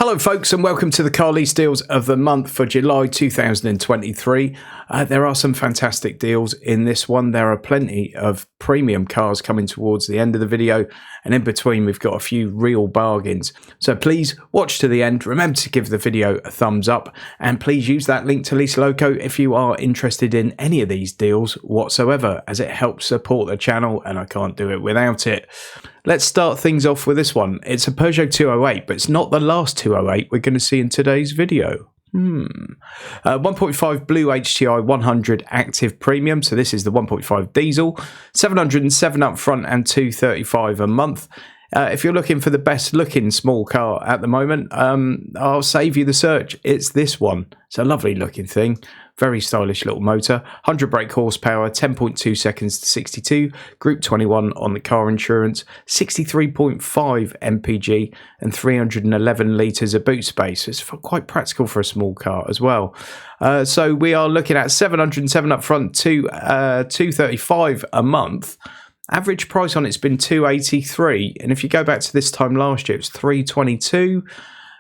Hello folks, and welcome to the car lease deals of the month for July 2023. There are some fantastic deals in this one. There are plenty of premium cars coming towards the end of the video, and in between we've got a few real bargains. So please watch to the end. Remember to give the video a thumbs up, and please use that link to Lease Loco if you are interested in any of these deals whatsoever, as it helps support the channel and I can't do it without it. Let's start things off with this one. It's a Peugeot 208, but it's not the last 208 we're going to see in today's video. 1.5 Blue HTI 100 Active Premium. So this is the 1.5 diesel. 707 up front and 235 a month. If you're looking for the best looking small car at the moment, I'll save you the search. It's this one. It's a lovely looking thing. Very stylish little motor. 100 brake horsepower, 10.2 seconds to 62. Group 21 on the car insurance. 63.5 mpg and 311 litres of boot space. It's quite practical for a small car as well. So we are looking at 707 up front to 235 a month. Average price on it's been 283, and if you go back to this time last year, it was 322.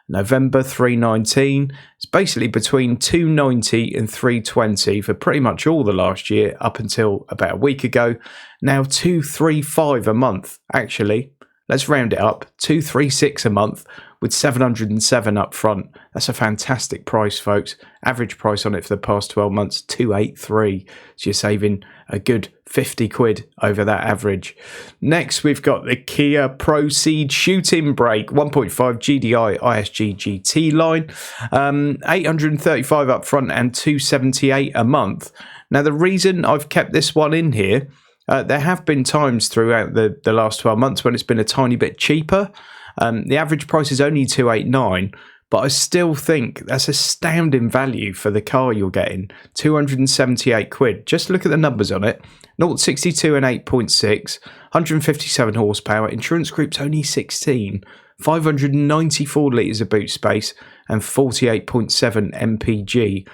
November 319. It's basically between 290 and 320 for pretty much all the last year up until about a week ago. Now 235 a month. Actually, let's round it up. 236 a month with 707 up front. That's a fantastic price, folks. Average price on it for the past 12 months, 283. So you're saving a good 50 quid over that average. Next, we've got the Kia Proceed Shooting Brake 1.5 GDI ISG GT line. 835 up front and 278 a month. Now, the reason I've kept this one in here, there have been times throughout the last 12 months when it's been a tiny bit cheaper. The average price is only 289, but I still think that's astounding value for the car you're getting. 278 quid. Just look at the numbers on it. 0-62 and 8.6, 157 horsepower, insurance group's only 16, 594 litres of boot space, and 48.7 mpg.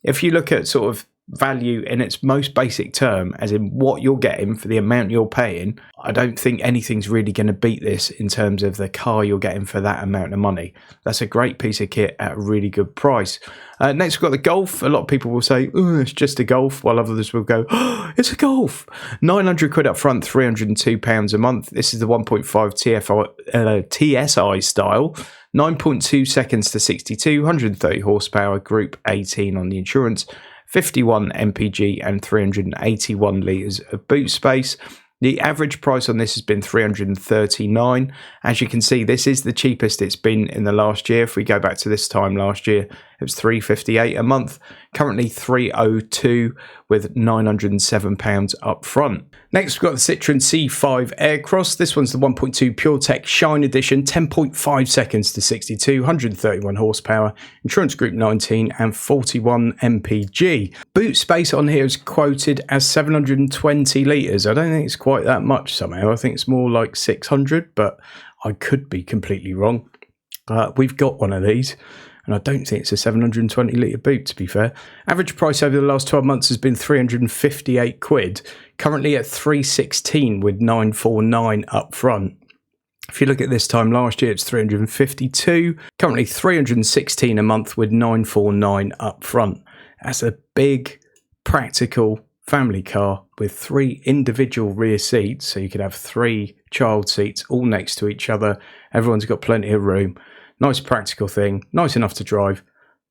If you look at sort of value in its most basic term, as in what you're getting for the amount you're paying, I don't think anything's really going to beat this in terms of the car you're getting for that amount of money. That's a great piece of kit at a really good price. Next, we've got the Golf. A lot of people will say, oh, it's just a Golf, while others will go, oh, it's a Golf. 900 quid up front, £302 a month. This is the 1.5 TSI style. 9.2 seconds to 62, 130 horsepower, group 18 on the insurance. 51 mpg and 381 litres of boot space. The average price on this has been 339. As you can see, this is the cheapest it's been in the last year. If we go back to this time last year, it was 358 a month. Currently 302 with £907 up front. Next, we've got the Citroen C5 Aircross. This one's the 1.2 PureTech Shine Edition, 10.5 seconds to 62, 131 horsepower, insurance group 19 and 41 mpg. Boot space on here is quoted as 720 litres. I don't think it's quite that much somehow. I think it's more like 600, but I could be completely wrong. We've got one of these, and I don't think it's a 720 litre boot, to be fair. Average price over the last 12 months has been 358 quid, currently at 316 with 949 up front. If you look at this time last year, it's 352, currently 316 a month with 949 up front. That's a big, practical family car with 3 individual rear seats, so you could have 3 child seats all next to each other. Everyone's got plenty of room. Nice practical thing, nice enough to drive,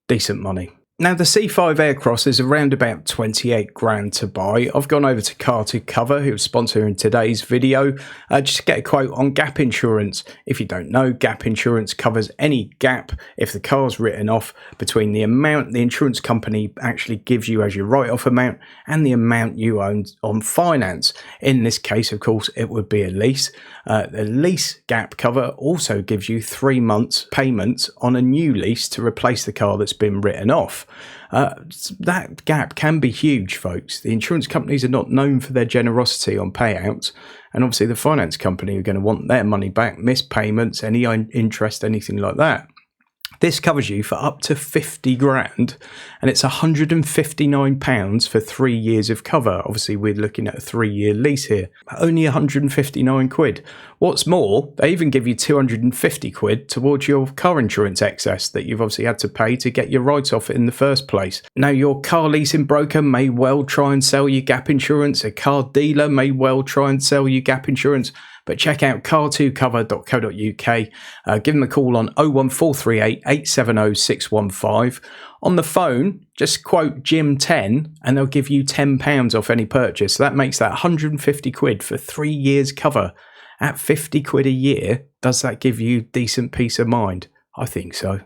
decent money. Now, the C5 Aircross is around about 28 grand to buy. I've gone over to Car to Cover, who is sponsoring today's video, just to get a quote on gap insurance. If you don't know, gap insurance covers any gap if the car's written off between the amount the insurance company actually gives you as your write-off amount and the amount you own on finance. In this case, of course, it would be a lease. The lease gap cover also gives you 3 months payments on a new lease to replace the car that's been written off. That gap can be huge, folks. The insurance companies are not known for their generosity on payouts, and obviously the finance company are going to want their money back, missed payments, any interest, anything like that. This covers you for up to 50 grand, and it's £159 for 3 years of cover. Obviously, we're looking at a 3-year lease here. Only 159 quid. What's more, they even give you 250 quid towards your car insurance excess that you've obviously had to pay to get your write-off in the first place. Now, your car leasing broker may well try and sell you gap insurance. A car dealer may well try and sell you gap insurance. But check out car2cover.co.uk. Give them a call on 01438 870 615. On the phone, just quote Jim10 and they'll give you £10 off any purchase. So that makes that 150 quid for 3 years cover. At 50 quid a year, does that give you decent peace of mind? I think so.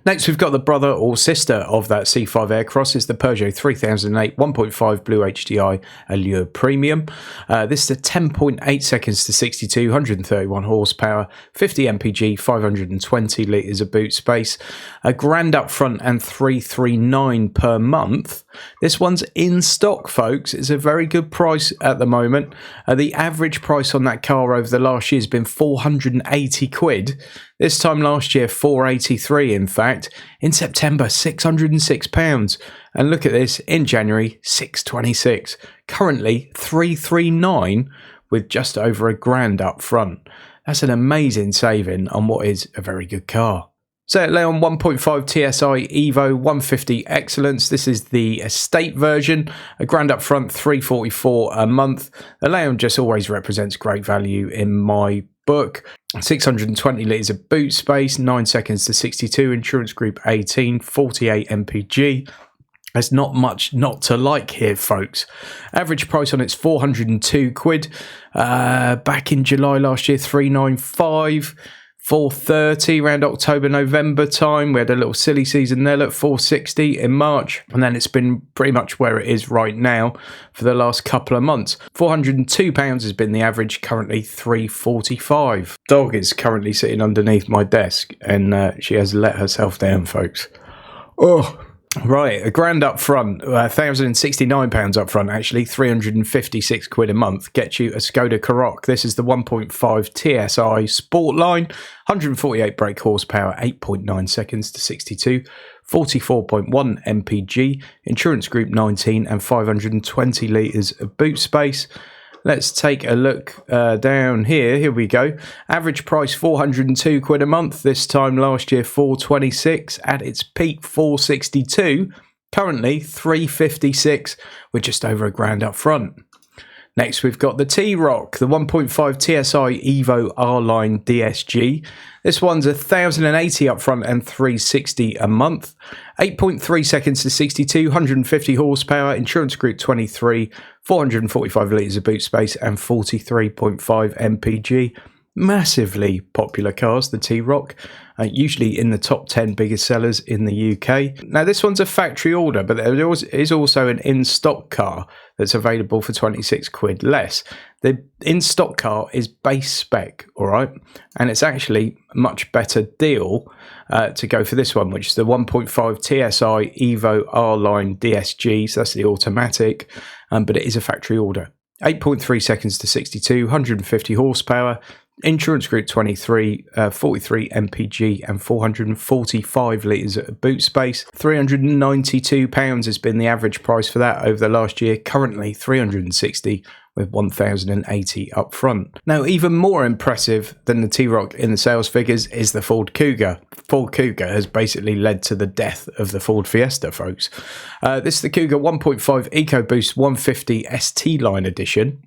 Next, we've got the brother or sister of that C5 Aircross is the Peugeot 3008 1.5 Blue HDI Allure Premium. This is a 10.8 seconds to 62, 131 horsepower, 50 mpg, 520 litres of boot space, a grand up front and 339 per month. This one's in stock, folks. It's a very good price at the moment. The average price on that car over the last year has been 480 quid. This time last year, 483 in fact. In September, £606. And look at this, in January, 626. Currently, 339 with just over a grand up front. That's an amazing saving on what is a very good car. Seat Leon 1.5 TSI Evo 150 Excellence. This is the estate version. A grand up front, 344 a month. The Leon just always represents great value in my book. 620 litres of boot space, 9 seconds to 62, insurance group 18, 48 mpg. There's not much not to like here, folks. Average price on it's 402 quid. Back in July last year, 395. 430 around October, November time. We had a little silly season there at 460 in March. And then it's been pretty much where it is right now for the last couple of months. £402 has been the average, currently 345. Dog is currently sitting underneath my desk and she has let herself down, folks. Oh, right, a grand up front, £1,069 up front, actually, 356 quid a month, gets you a Skoda Karoq. This is the 1.5 TSI Sportline, 148 brake horsepower, 8.9 seconds to 62, 44.1 mpg, insurance group 19 and 520 litres of boot space. Let's take a look down here. Here we go. Average price 402 quid a month. This time last year 426. At its peak 462. Currently 356 with just over a grand up front. Next we've got the T-Roc, the 1.5 TSI Evo R-Line DSG. This one's 1,080 up front and 360 a month. 8.3 seconds to 62, 150 horsepower, insurance group 23, 445 litres of boot space and 43.5 mpg. Massively popular cars, the T-Roc, usually in the top 10 biggest sellers in the UK. Now this one's a factory order, but there is also an in-stock car that's available for 26 quid less. The in-stock car is base spec, all right? And it's actually a much better deal to go for this one, which is the 1.5 TSI Evo R-Line DSG. So that's the automatic, but it is a factory order. 8.3 seconds to 62, 150 horsepower, insurance group 23, 43 mpg and 445 litres of boot space. £392 has been the average price for that over the last year, currently 360 with 1,080 up front. Now, even more impressive than the T-Roc in the sales figures is the Ford Kuga. Ford Kuga has basically led to the death of the Ford Fiesta, folks. This is the Kuga 1.5 EcoBoost 150 ST Line Edition.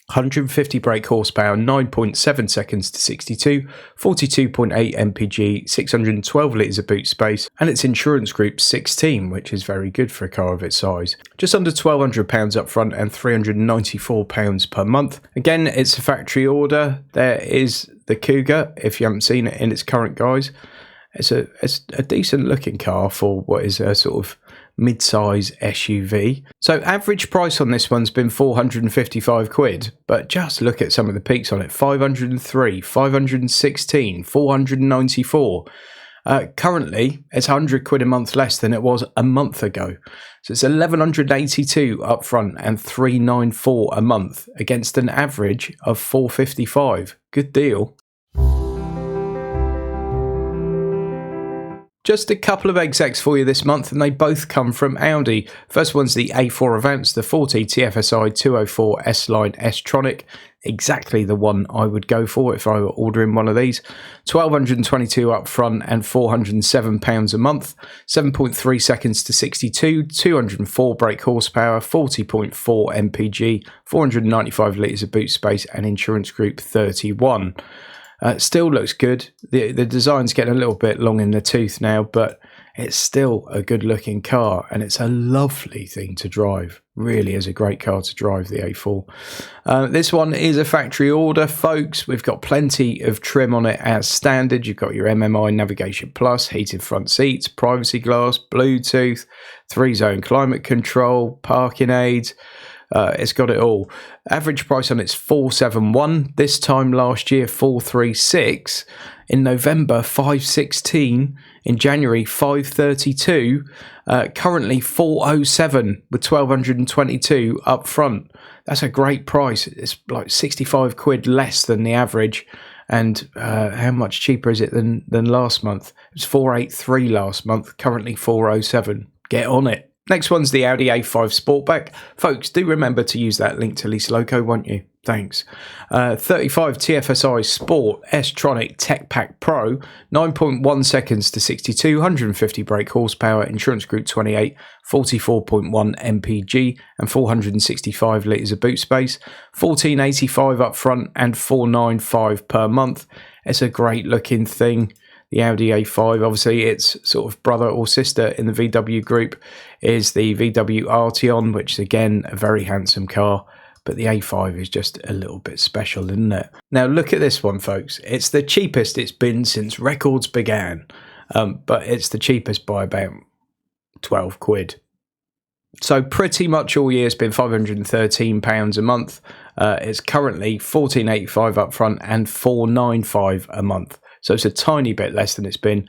150 brake horsepower, 9.7 seconds to 62, 42.8 mpg, 612 litres of boot space, and its insurance group 16, which is very good for a car of its size. Just under £1,200 up front and £394 per month. Again, it's a factory order. There is the Kuga, if you haven't seen it in its current guise. It's a decent looking car for what is a sort of mid-size SUV. So average price on this one's been 455 quid, but just look at some of the peaks on it. 503, 516, 494. Currently, it's 100 quid a month less than it was a month ago. So it's 1,182 up front and 394 a month against an average of 455. Good deal. Just a couple of execs for you this month, and they both come from Audi. First one's the A4 Avance, the 40 TFSI 204 S-Line S-Tronic. Exactly the one I would go for if I were ordering one of these. £1,222 up front and £407 a month. 7.3 seconds to 62, 204 brake horsepower, 40.4 mpg, 495 litres of boot space, and insurance group 31. Still looks good. The design's getting a little bit long in the tooth now, but it's still a good looking car, and it's a lovely thing to drive. Really is a great car to drive, the A4. This one is a factory order, folks. We've got plenty of trim on it as standard. You've got your MMI Navigation Plus, heated front seats, privacy glass, Bluetooth, 3-zone climate control, parking aids. It's got it all. Average price on it's 471. This time last year 436. In November 516. In January 532. Currently 407 with 1,222 up front. That's a great price. It's like 65 quid less than the average. And how much cheaper is it than last month? It was 483 last month. Currently 407. Get on it. Next one's the Audi A5 Sportback. Folks, do remember to use that link to Lease Loco, won't you? Thanks. 35 TFSI Sport S-Tronic Tech Pack Pro, 9.1 seconds to 62, 150 brake horsepower, insurance group 28, 44.1 mpg, and 465 litres of boot space, 1485 up front and 495 per month. It's a great looking thing. The Audi A5, obviously its sort of brother or sister in the VW group is the VW Arteon, which is again a very handsome car, but the A5 is just a little bit special, isn't it? Now look at this one, folks. It's the cheapest it's been since records began, but it's the cheapest by about 12 quid. So pretty much all year it's been £513 a month. It's currently £1,485 up front and £495 a month. So it's a tiny bit less than it's been.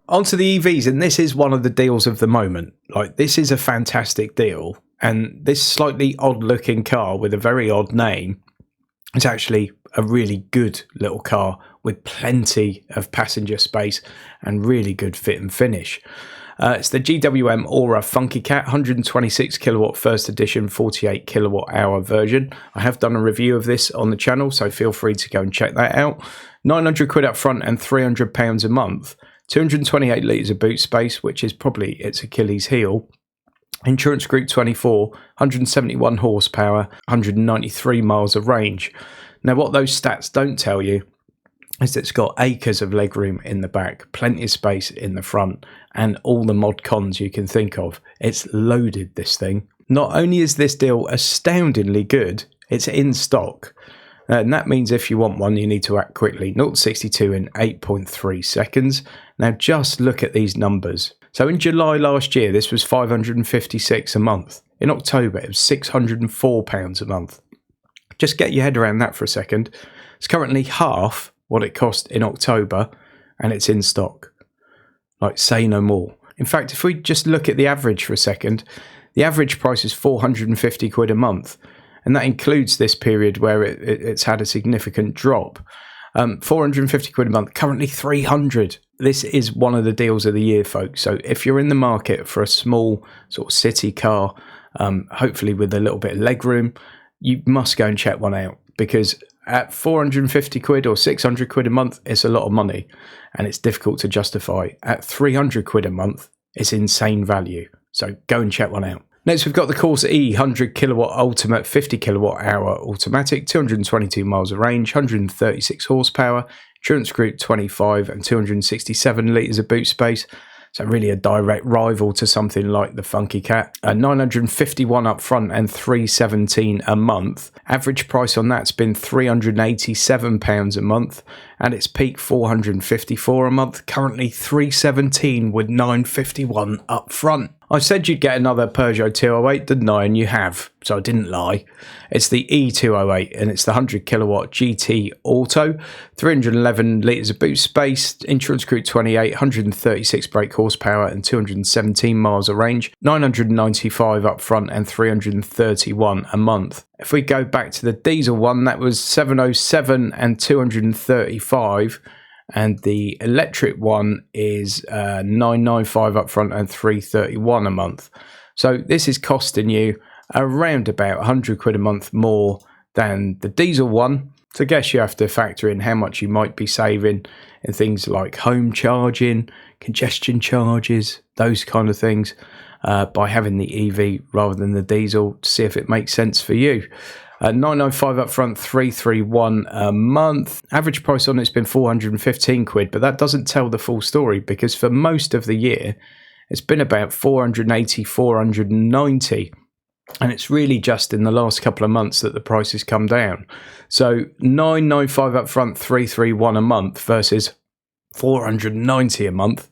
Onto the EVs, and this is one of the deals of the moment. Like, this is a fantastic deal, and this slightly odd looking car with a very odd name is actually a really good little car with plenty of passenger space and really good fit and finish. It's the GWM Aura Funky Cat 126 kilowatt first edition 48 kilowatt hour version. I have done a review of this on the channel, so feel free to go and check that out. 900 quid up front and £300 a month. 228 litres of boot space, which is probably its Achilles heel. Insurance group 24, 171 horsepower, 193 miles of range. Now what those stats don't tell you is it's got acres of legroom in the back, plenty of space in the front, and all the mod cons you can think of. It's loaded, this thing. Not only is this deal astoundingly good, it's in stock. And that means if you want one, you need to act quickly. 0 to 62 in 8.3 seconds. Now just look at these numbers. So in July last year, this was £556 a month. In October, it was £604 a month. Just get your head around that for a second. It's currently half what it cost in October, and it's in stock. Like, say no more. In fact, if we just look at the average for a second, the average price is 450 quid a month, and that includes this period where it's had a significant drop. 450 quid a month, currently 300. This is one of the deals of the year, folks. So if you're in the market for a small sort of city car, hopefully with a little bit of legroom, you must go and check one out, because at 450 quid or 600 quid a month, it's a lot of money and it's difficult to justify. At 300 quid a month, it's insane value. So go and check one out. Next, we've got the Corsa E 100 kilowatt ultimate 50 kilowatt hour automatic, 222 miles of range, 136 horsepower, insurance group 25 and 267 litres of boot space. So really a direct rival to something like the Funky Cat. 951 up front and 317 a month. Average price on that's been £387 a month, and its peak 454 a month. Currently 317 with 951 up front. I said you'd get another Peugeot 208, didn't I? And you have, so I didn't lie. It's the E208, and it's the 100 kilowatt GT Auto, 311 litres of boot space, insurance group 28, 136 brake horsepower, and 217 miles of range, 995 up front, and 331 a month. If we go back to the diesel one, that was 707 and 235. and the electric one is 995 up front and 331 a month. So this is costing you around about 100 quid a month more than the diesel one. So I guess you have to factor in how much you might be saving in things like home charging, congestion charges, those kind of things, by having the EV rather than the diesel, to see if it makes sense for you. 995 up front, 331 a month. Average price on it's been 415 quid, but that doesn't tell the full story, because for most of the year it's been about 480, 490. And it's really just in the last couple of months that the price has come down. So 995 up front, 331 a month versus 490 a month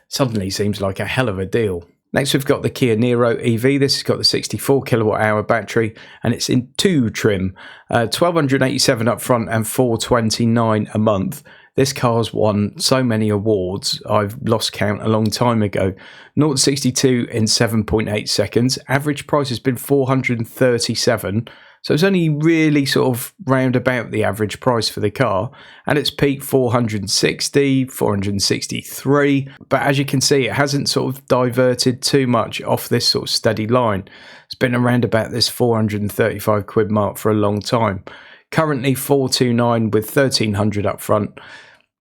suddenly seems like a hell of a deal. Next, we've got the Kia Niro EV. This has got the 64 kilowatt hour battery, and it's in 2 trim, 1287 up front and 429 a month. This car's won so many awards, I've lost count a long time ago. 0 to 62 in 7.8 seconds. Average price has been 437. So it's only really sort of round about the average price for the car. And it's peaked 460, 463. But as you can see, it hasn't sort of diverted too much off this sort of steady line. It's been around about this 435 quid mark for a long time. Currently 429 with 1300 up front.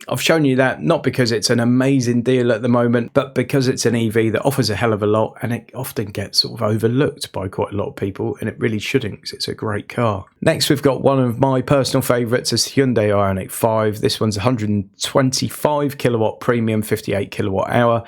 I've shown you that not because it's an amazing deal at the moment, but because it's an EV that offers a hell of a lot, and it often gets sort of overlooked by quite a lot of people, and it really shouldn't, because it's a great car. Next, we've got one of my personal favourites, is Hyundai Ioniq 5. This one's 125 kilowatt premium, 58 kilowatt hour,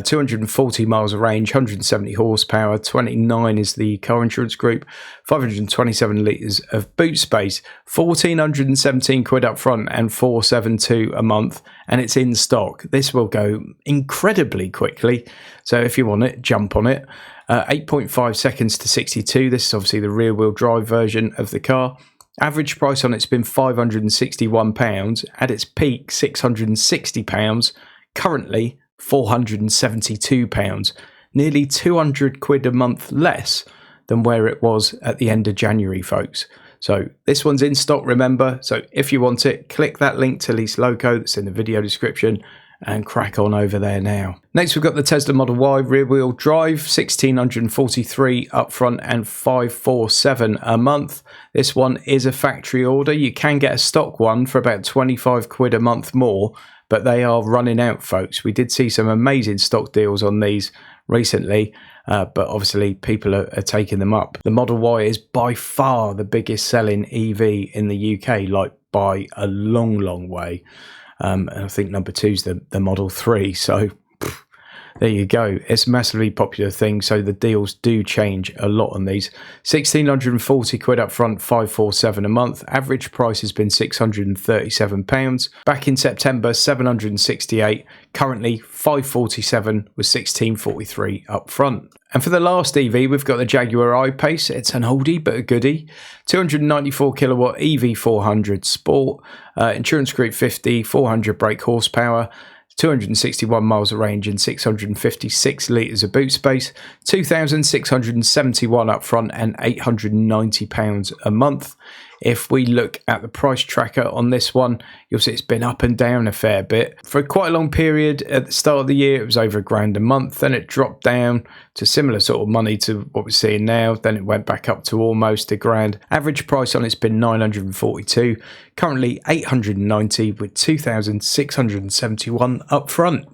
240 miles of range, 170 horsepower, 29 is the car insurance group, 527 litres of boot space, 1,417 quid up front and 472 a month, and it's in stock. This will go incredibly quickly, so if you want it, jump on it. 8.5 seconds to 62. This is obviously the rear wheel drive version of the car. Average price on it's been £561, at its peak £660, currently £472, nearly 200 quid a month less than where it was at the end of January, folks. So this one's in stock, remember. So if you want it, click that link to Lease Loco that's in the video description and crack on over there now. Next, we've got the Tesla Model Y rear-wheel drive, 1,643 up front and 547 a month. This one is a factory order. You can get a stock one for about 25 quid a month more, but they are running out, folks. We did see some amazing stock deals on these recently, but obviously people are taking them up. The Model Y is by far the biggest selling EV in the UK, like by a long, long way. And I think number 2 is the Model 3. So there you go. It's a massively popular thing. So the deals do change a lot on these. 1,640 quid up front, 547 a month. Average price has been £637. Back in September, 768. Currently 547 with 1,643 up front. And for the last EV, we've got the Jaguar I-Pace. It's an oldie but a goodie. 294 kilowatt EV400 Sport, insurance group 50, 400 brake horsepower, 261 miles of range and 656 litres of boot space, 2,671 up front and £890 a month. If we look at the price tracker on this one, you'll see it's been up and down a fair bit. For quite a long period at the start of the year, it was over £1,000 a month. Then it dropped down to similar sort of money to what we're seeing now. Then it went back up to almost £1,000. Average price on it's been 942. Currently 890 with 2,671 up front.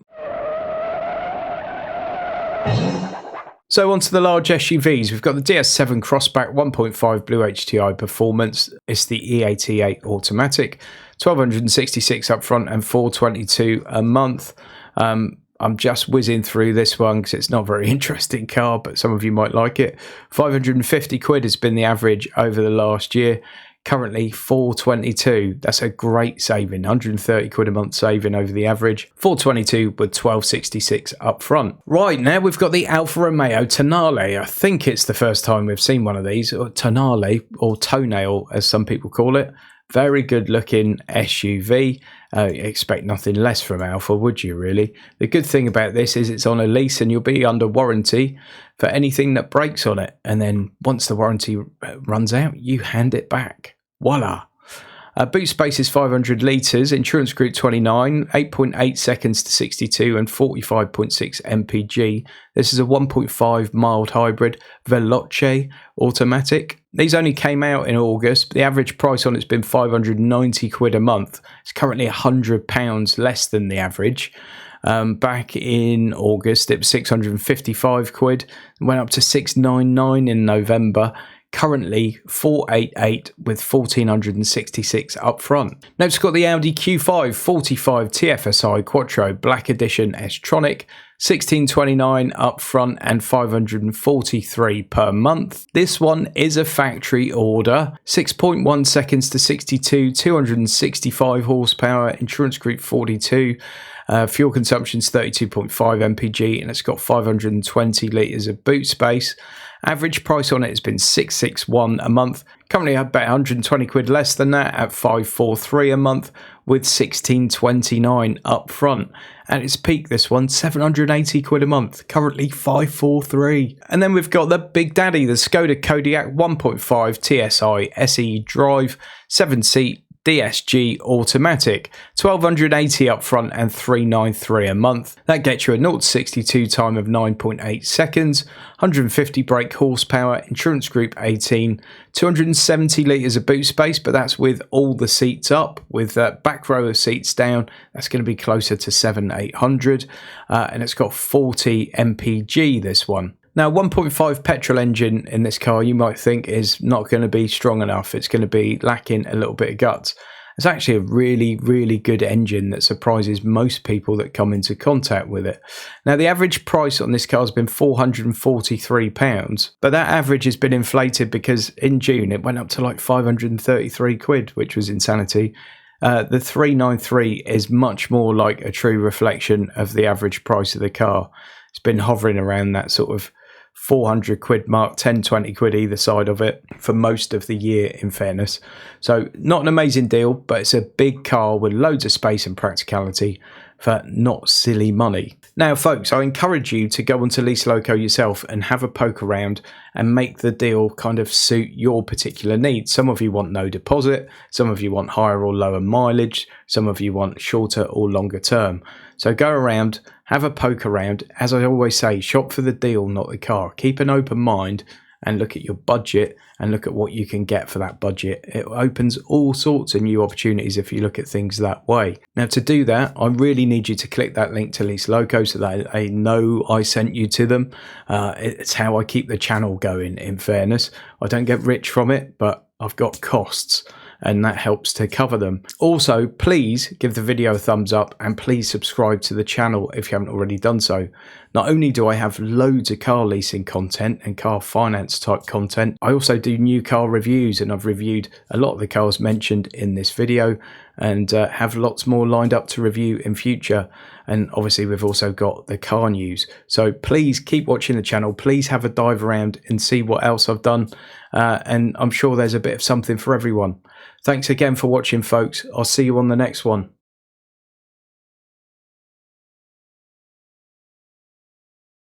So onto the large SUVs, we've got the DS7 Crossback 1.5 Blue HTI Performance. It's the E88 automatic, 1,266 up front and 422 a month. I'm just whizzing through this one because it's not a very interesting car, but some of you might like it. 550 quid has been the average over the last year. Currently 422. That's a great saving. 130 quid a month saving over the average. 422 with 1266 up front. Right, now we've got the Alfa Romeo Tonale. I think it's the first time we've seen one of these, or Tonale, or Toenail as some people call it. Very good looking SUV. Expect nothing less from Alfa, would you really? The good thing about this is it's on a lease and you'll be under warranty for anything that breaks on it. And then once the warranty runs out, you hand it back. Voila. Boot space is 500 litres, insurance group 29, 8.8 seconds to 62 and 45.6 mpg. This is a 1.5 mild hybrid Veloce automatic. These only came out in August. The average price on it's been 590 quid a month. It's currently £100 less than the average. Back in August it was 655 quid, went up to 699 in November. Currently 488 with 1466 up front. Next, got the Audi Q5 45 TFSI Quattro Black Edition S-Tronic, 1629 up front and 543 per month. This one is a factory order, 6.1 seconds to 62, 265 horsepower, insurance group 42. Fuel consumption is 32.5 mpg and it's got 520 litres of boot space. Average price on it has been 661 a month. Currently about 120 quid less than that at 543 a month with 1629 up front. At its peak, this one 780 quid a month. Currently 543. And then we've got the Big Daddy, the Skoda Kodiaq 1.5 TSI SE Drive 7-seat DSG automatic, 1280 up front and 393 a month. That gets you a 0 to 62 time of 9.8 seconds, 150 brake horsepower, insurance group 18, 270 litres of boot space, but that's with all the seats up. With back row of seats down, that's going to be closer to 700-800, and it's got 40 mpg, this one. Now, 1.5 petrol engine in this car, you might think is not going to be strong enough. It's going to be lacking a little bit of guts. It's actually a really, really good engine that surprises most people that come into contact with it. Now, the average price on this car has been £443, but that average has been inflated because in June it went up to like 533 quid, which was insanity. The 393 is much more like a true reflection of the average price of the car. It's been hovering around that sort of 400 quid mark, 10-20 quid either side of it for most of the year, in fairness. So not an amazing deal, but it's a big car with loads of space and practicality for not silly money. Now folks, I encourage you to go onto Lease Loco yourself and have a poke around and make the deal kind of suit your particular needs. Some of you want no deposit, some of you want higher or lower mileage, some of you want shorter or longer term. So go around, have a poke around. As I always say, shop for the deal, not the car. Keep an open mind and look at your budget and look at what you can get for that budget. It opens all sorts of new opportunities if you look at things that way. Now, to do that, I really need you to click that link to Lease Loco so that they know I sent you to them. It's how I keep the channel going, in fairness. I don't get rich from it, but I've got costs, and that helps to cover them. Also, please give the video a thumbs up and please subscribe to the channel if you haven't already done so. Not only do I have loads of car leasing content and car finance type content, I also do new car reviews, and I've reviewed a lot of the cars mentioned in this video and have lots more lined up to review in future. And obviously we've also got the car news. So please keep watching the channel. Please have a dive around and see what else I've done. And I'm sure there's a bit of something for everyone. Thanks again for watching, folks. I'll see you on the next one.